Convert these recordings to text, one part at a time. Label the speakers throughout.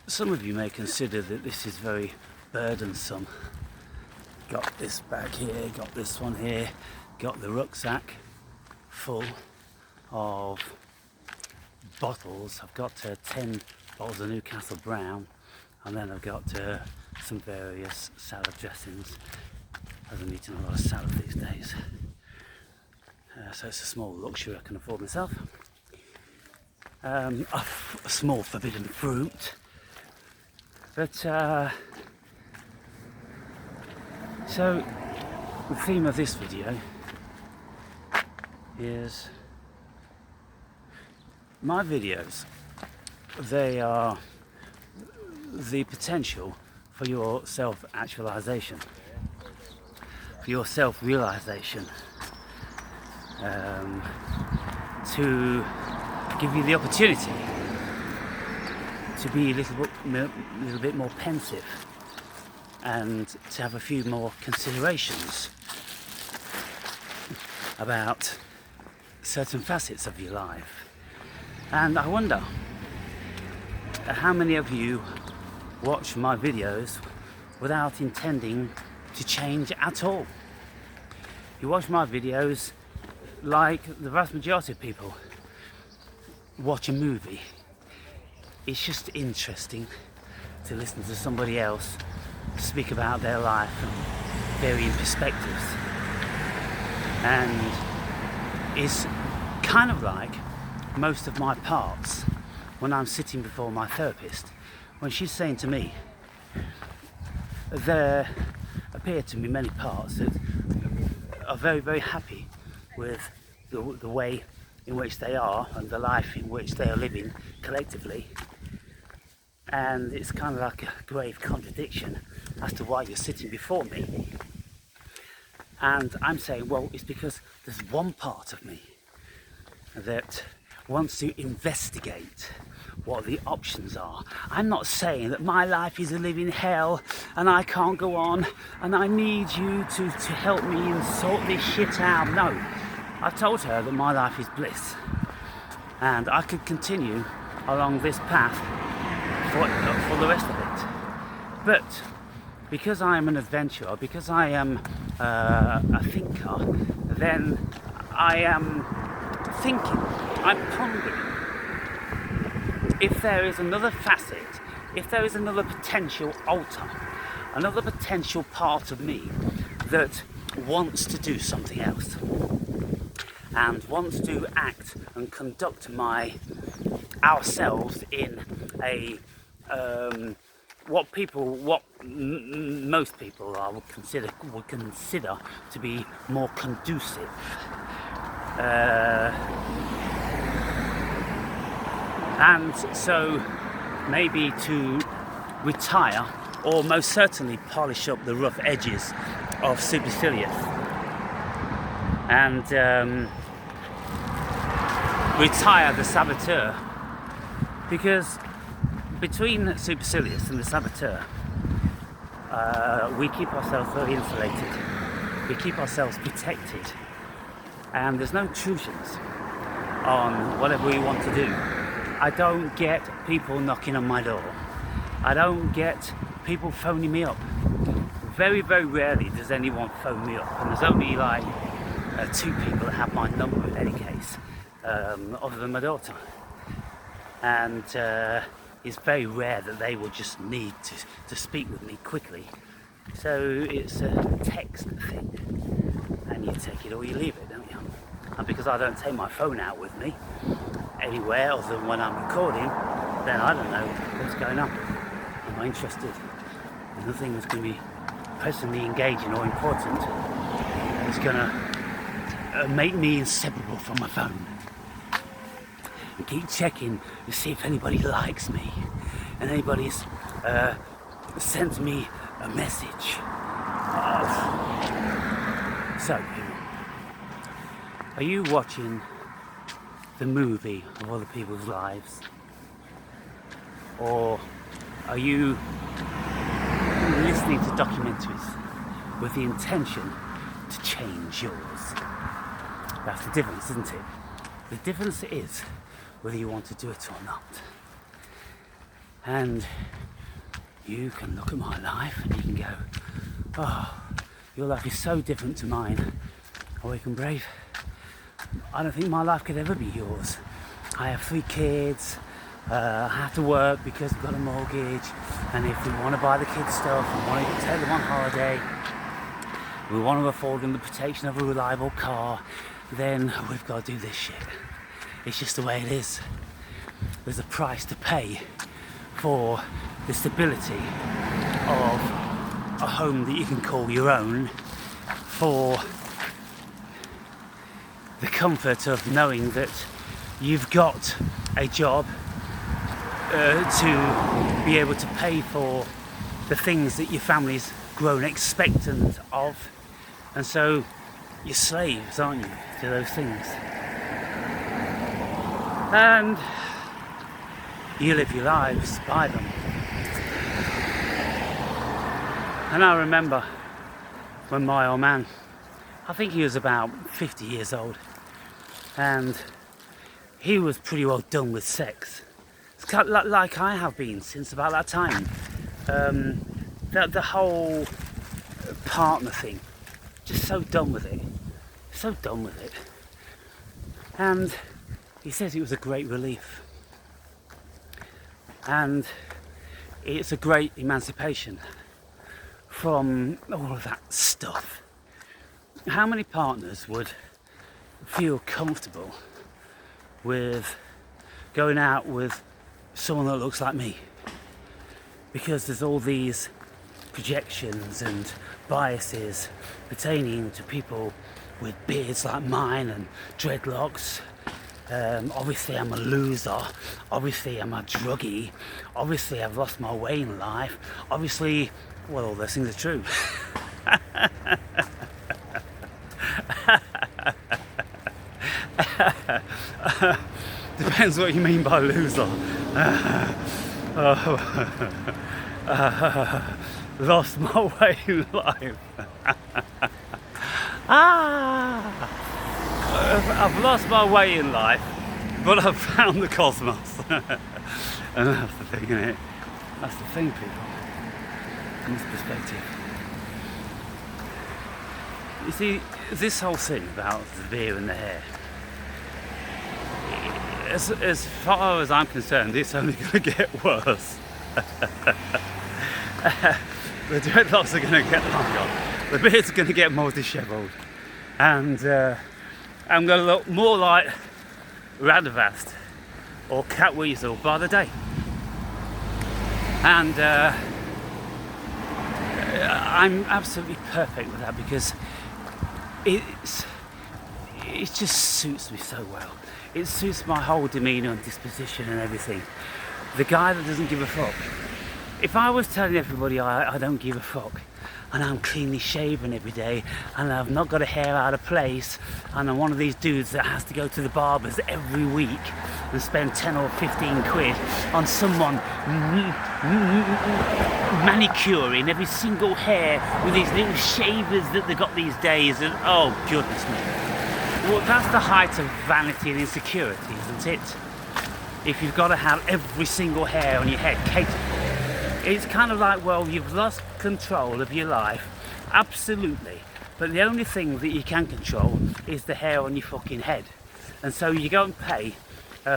Speaker 1: Some of you may consider that this is very burdensome. Got this bag here, got this one here, got the rucksack full of bottles. I've got 10 bottles of Newcastle Brown, and then I've got some various salad dressings, as I'm eating a lot of salad these days. So it's a small luxury I can afford myself. A small forbidden fruit. But so the theme of this video is my videos. They are the potential for your self-actualization, for your self-realization, to give you the opportunity to be a little bit more pensive and to have a few more considerations about certain facets of your life. And I wonder how many of you watch my videos without intending to change at all. You watch my videos like the vast majority of people watch a movie. It's just interesting to listen to somebody else speak about their life from varying perspectives. And it's kind of like most of my parts when I'm sitting before my therapist, when she's saying to me, there appear to be many parts that are very, very happy with the way in which they are and the life in which they are living collectively. And it's kind of like a grave contradiction as to why you're sitting before me. And I'm saying, well, it's because there's one part of me that wants to investigate what the options are. I'm not saying that my life is a living hell and I can't go on and I need you to help me and sort this shit out. No, I've told her that my life is bliss and I could continue along this path for the rest of it. But because I am an adventurer, because I am a thinker, then I am thinking, I'm pondering. If there is another facet, if there is another potential altar, another potential part of me that wants to do something else and wants to act and conduct ourselves in a what most people would consider to be more conducive. And so maybe to retire, or most certainly polish up the rough edges of supercilious, and retire the saboteur, because between supercilious and the saboteur, we keep ourselves very insulated, we keep ourselves protected, and there's no intrusions on whatever we want to do. I don't get people knocking on my door. I don't get people phoning me up. Very, very rarely does anyone phone me up, and there's only like 2 people that have my number in any case, other than my daughter. And it's very rare that they will just need to speak with me quickly. So it's a text thing, and you take it or you leave it, don't you? And because I don't take my phone out with me anywhere other than when I'm recording, then I don't know what's going on. I'm not interested. There's nothing that's going to be personally engaging or important that's going to make me inseparable from my phone. And keep checking to see if anybody likes me and anybody's sent me a message. So, are you watching the movie of other people's lives? Or are you listening to documentaries with the intention to change yours? That's the difference, isn't it? The difference is whether you want to do it or not. And you can look at my life and you can go, oh, your life is so different to mine. Awake and brave. I don't think my life could ever be yours. I have 3 kids. I have to work because we've got a mortgage. And if we want to buy the kids stuff, we want to take them on holiday, we want to afford them the protection of a reliable car, then we've got to do this shit. It's just the way it is. There's a price to pay for the stability of a home that you can call your own, for the comfort of knowing that you've got a job to be able to pay for the things that your family's grown expectant of. And so you're slaves, aren't you, to those things. And you live your lives by them. And I remember when my old man, I think he was about 50 years old, and he was pretty well done with sex. It's kind of like I have been since about that time. The whole partner thing, just so done with it. So done with it. And he says it was a great relief. And it's a great emancipation from all of that stuff. How many partners would feel comfortable with going out with someone that looks like me? Because there's all these projections and biases pertaining to people with beards like mine and dreadlocks. Obviously I'm a loser, obviously I'm a druggie, obviously I've lost my way in life, obviously, well, all those things are true. Depends what you mean by loser. Lost my way in life. I've lost my way in life, but I've found the cosmos. And that's the thing, isn't it? That's the thing, people. From this perspective. You see, this whole thing about the beard and the hair, as far as I'm concerned, it's only going to get worse. The dreadlocks are going to get longer. The beard's going to get more dishevelled. And I'm going to look more like Radavast or Catweasel by the day. And I'm absolutely perfect with that because it just suits me so well. It suits my whole demeanour and disposition and everything. The guy that doesn't give a fuck. If I was telling everybody I don't give a fuck, and I'm cleanly shaven every day, and I've not got a hair out of place, and I'm one of these dudes that has to go to the barbers every week and spend 10 or 15 quid on someone manicuring every single hair with these little shavers that they've got these days, and oh goodness me. Well, that's the height of vanity and insecurity, isn't it? If you've got to have every single hair on your head catered for. It's kind of like, well, you've lost control of your life, absolutely, but the only thing that you can control is the hair on your fucking head. And so you go and pay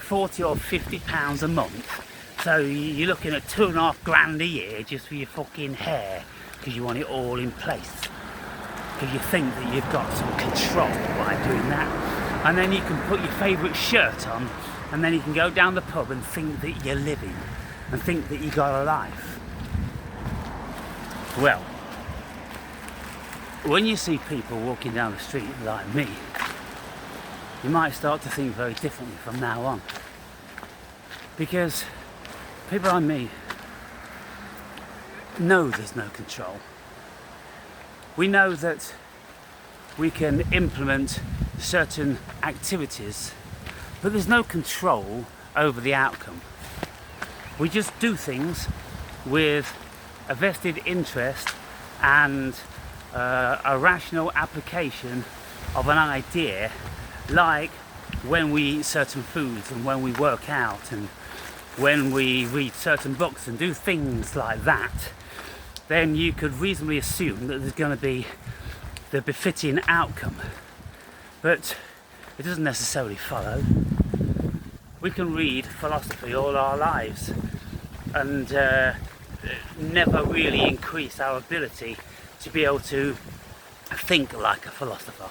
Speaker 1: 40 or 50 pounds a month, so you're looking at $2,500 a year just for your fucking hair, because you want it all in place, because you think that you've got some control by doing that. And then you can put your favourite shirt on, and then you can go down the pub and think that you're living, and think that you got a life. Well, when you see people walking down the street like me, you might start to think very differently from now on. Because people like me know there's no control. We know that we can implement certain activities, but there's no control over the outcome. We just do things with a vested interest and a rational application of an idea, like when we eat certain foods and when we work out and when we read certain books and do things like that, then you could reasonably assume that there's going to be the befitting outcome. But it doesn't necessarily follow. We can read philosophy all our lives and never really increase our ability to be able to think like a philosopher.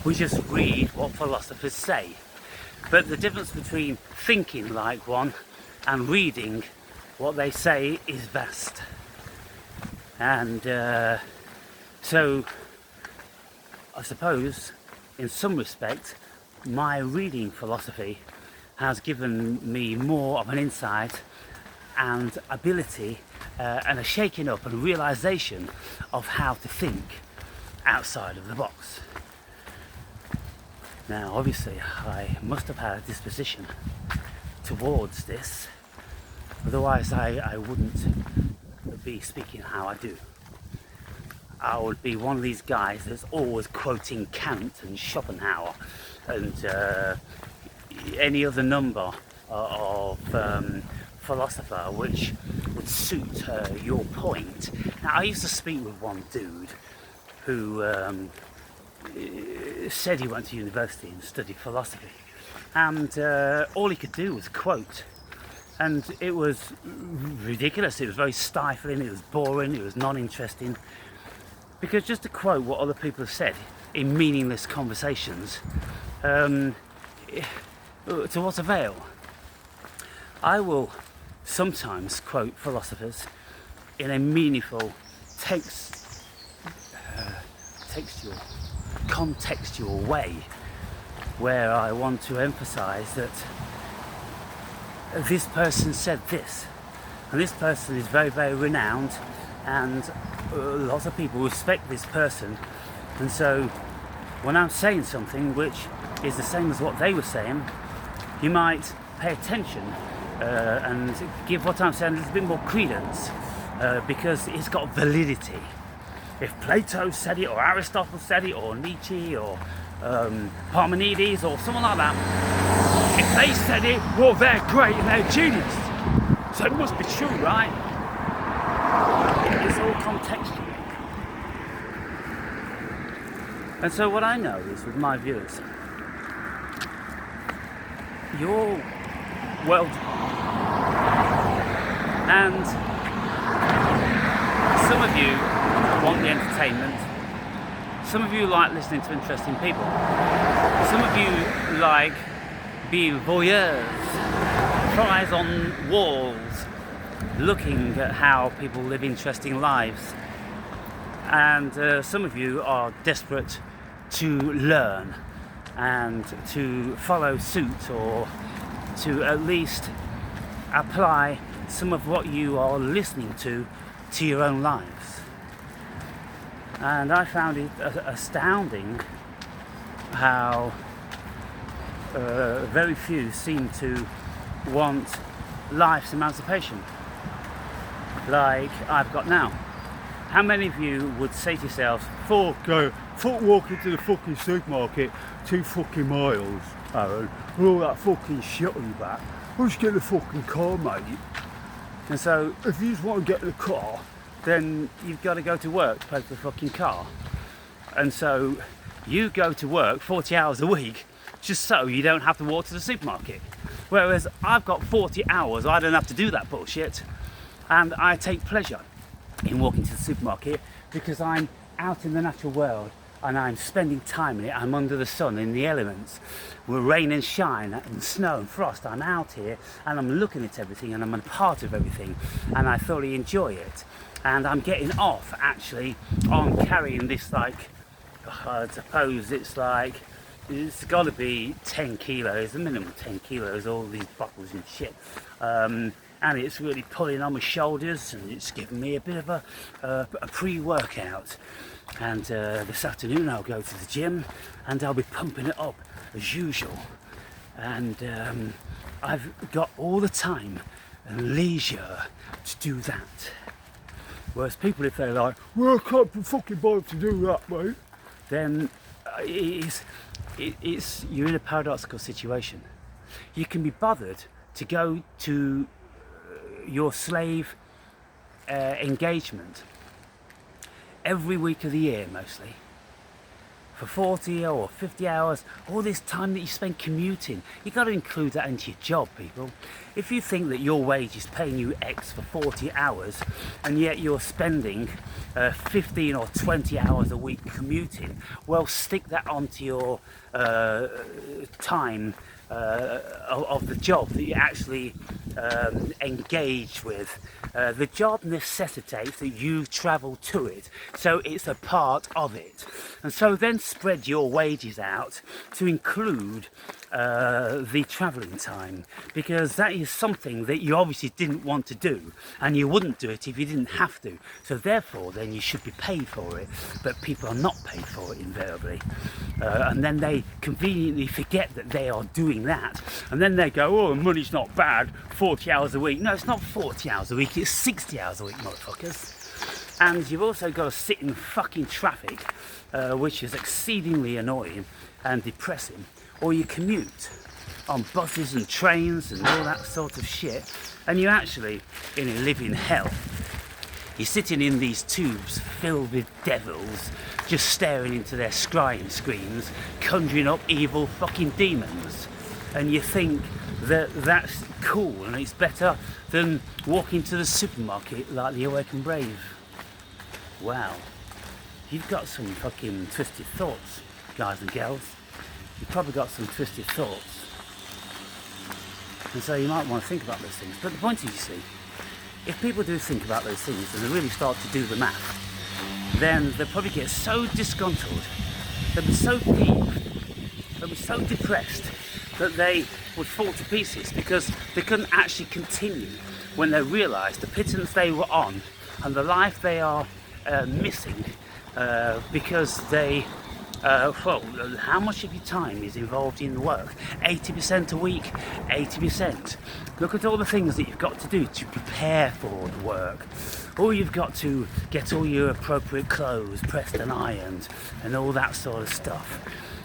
Speaker 1: We just read what philosophers say. But the difference between thinking like one and reading what they say is vast. And so I suppose in some respect my reading philosophy has given me more of an insight and ability and a shaking up and realization of how to think outside of the box. Now obviously I must have had a disposition towards this, otherwise I wouldn't be speaking how I do. I would be one of these guys that's always quoting Kant and Schopenhauer and any other number of philosopher which would suit your point. Now I used to speak with one dude who said he went to university and studied philosophy, and all he could do was quote, and it was ridiculous. It was very stifling, it was boring, it was non-interesting, because just to quote what other people have said in meaningless conversations, to what avail? I will sometimes quote philosophers in a meaningful, contextual way, where I want to emphasize that this person said this, and this person is very, very renowned, and lots of people respect this person, and so when I'm saying something which is the same as what they were saying, you might pay attention and give what I'm saying a little bit more credence, because it's got validity. If Plato said it, or Aristotle said it, or Nietzsche, or Parmenides, or someone like that, if they said it, well, they're great and they're genius, so it must be true, right? It's all contextual. And so what I know is, with my viewers, you're well, and some of you want the entertainment, some of you like listening to interesting people, some of you like being voyeurs, flies on walls, looking at how people live interesting lives, and some of you are desperate to learn and to follow suit, or to at least apply some of what you are listening to your own lives. And I found it astounding how very few seem to want life's emancipation like I've got now. How many of you would say to yourselves, fuck walking to the fucking supermarket 2 fucking miles, Aaron, with all that fucking shit on your back? I'll just get in the fucking car, mate. And so, if you just want to get in the car, then you've got to go to work to pay for the fucking car. And so, you go to work 40 hours a week just so you don't have to walk to the supermarket. Whereas I've got 40 hours, I don't have to do that bullshit. And I take pleasure in walking to the supermarket because I'm out in the natural world and I'm spending time in it. I'm under the sun, in the elements, with rain and shine and snow and frost. I'm out here and I'm looking at everything and I'm a part of everything, and I thoroughly enjoy it. And I'm getting off actually on carrying this, like, I suppose it's got to be 10 kilos, the minimum 10 kilos, all these bottles and shit. And it's really pulling on my shoulders, and it's giving me a bit of a pre-workout. And this afternoon I'll go to the gym and I'll be pumping it up as usual. And I've got all the time and leisure to do that. Whereas people, if they're like, well, I can't be fucking bothered to do that, mate, then you're in a paradoxical situation. You can be bothered to go to your slave engagement every week of the year, mostly, for 40 or 50 hours, all this time that you spend commuting, you've got to include that into your job, people. If you think that your wage is paying you X for 40 hours and yet you're spending 15 or 20 hours a week commuting, well, stick that onto your time of the job that you actually engage with. The job necessitates that you travel to it, so it's a part of it. And so then spread your wages out to include the travelling time, because that is something that you obviously didn't want to do, and you wouldn't do it if you didn't have to. So therefore then you should be paid for it, but people are not paid for it invariably. And then they conveniently forget that they are doing that, and then they go, oh, money's not bad, 40 hours a week. No, it's not 40 hours a week, it's 60 hours a week, motherfuckers. And you've also got to sit in fucking traffic, which is exceedingly annoying and depressing, or you commute on buses and trains and all that sort of shit, and you're actually in a living hell. You're sitting in these tubes filled with devils, just staring into their scrying screens, conjuring up evil fucking demons. And you think that that's cool and it's better than walking to the supermarket like the Awakened Brave. Wow. You've got some fucking twisted thoughts, guys and girls. You've probably got some twisted thoughts. And so you might want to think about those things. But the point is, you see, if people do think about those things and they really start to do the math, then they'll probably get so disgruntled, they'll be so peeved, they'll be so depressed that they would fall to pieces, because they couldn't actually continue when they realised the pittance they were on and the life they are missing because they well, how much of your time is involved in work? 80% a week, 80%. Look at all the things that you've got to do to prepare for the work. Or you've got to get all your appropriate clothes pressed and ironed and all that sort of stuff.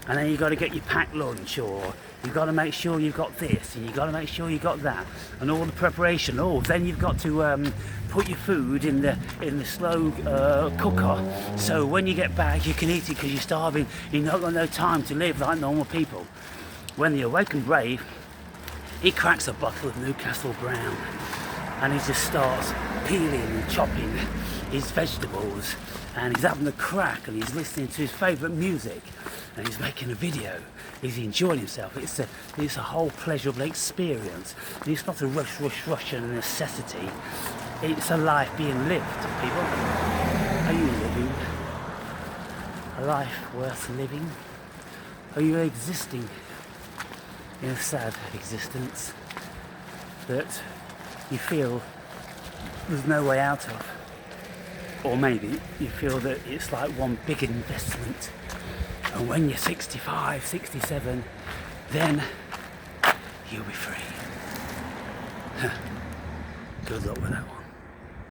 Speaker 1: And then you've got to get your packed lunch, or you've got to make sure you've got this, and you've got to make sure you've got that, and all the preparation. Oh, then you've got to put your food in the slow cooker, so when you get back you can eat it because you're starving. You've not got no time to live like normal people. When the Awakened Brave, he cracks a bottle of Newcastle Brown, and he just starts peeling and chopping his vegetables, and he's having a crack, and he's listening to his favourite music, and he's making a video. He's enjoying himself. It's a whole pleasurable experience. And it's not a rush and a necessity. It's a life being lived, people. Are you living a life worth living? Are you existing in a sad existence that you feel there's no way out of? Or maybe you feel that it's like one big investment, and when you're 65, 67, then you'll be free. Good luck with that one.